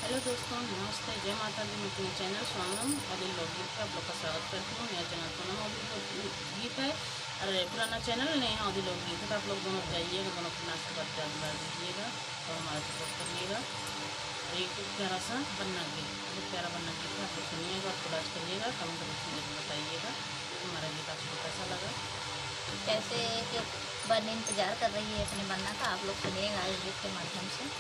Hello दोस्तों, नमस्ते, जय माता दी। मैं अपने चैनल स्वानम अदिल लोकगीत पे आप लोग का स्वागत करती हूँ। मेरा चैनल सोनम अदिल गीत है और पुराना चैनल नेहा अदिल लोकगीत है। तो आप लोग दोनों जाइएगा, दोनों को नाच के बार दीजिएगा और हमारा सपोर्ट करिएगा। और एक प्यारा सा बन्ना गीत, बहुत प्यारा बन्ना गीत है, आप लोग सुनिएगा और कोलाज करिएगा, कमेंट बॉक्स में बताइएगा हमारा गीत आपको कैसा लगा। कैसे कि बन इंतज़ार कर रही है अपने बनना का, आप लोग सुनिएगा इस गीत के माध्यम से।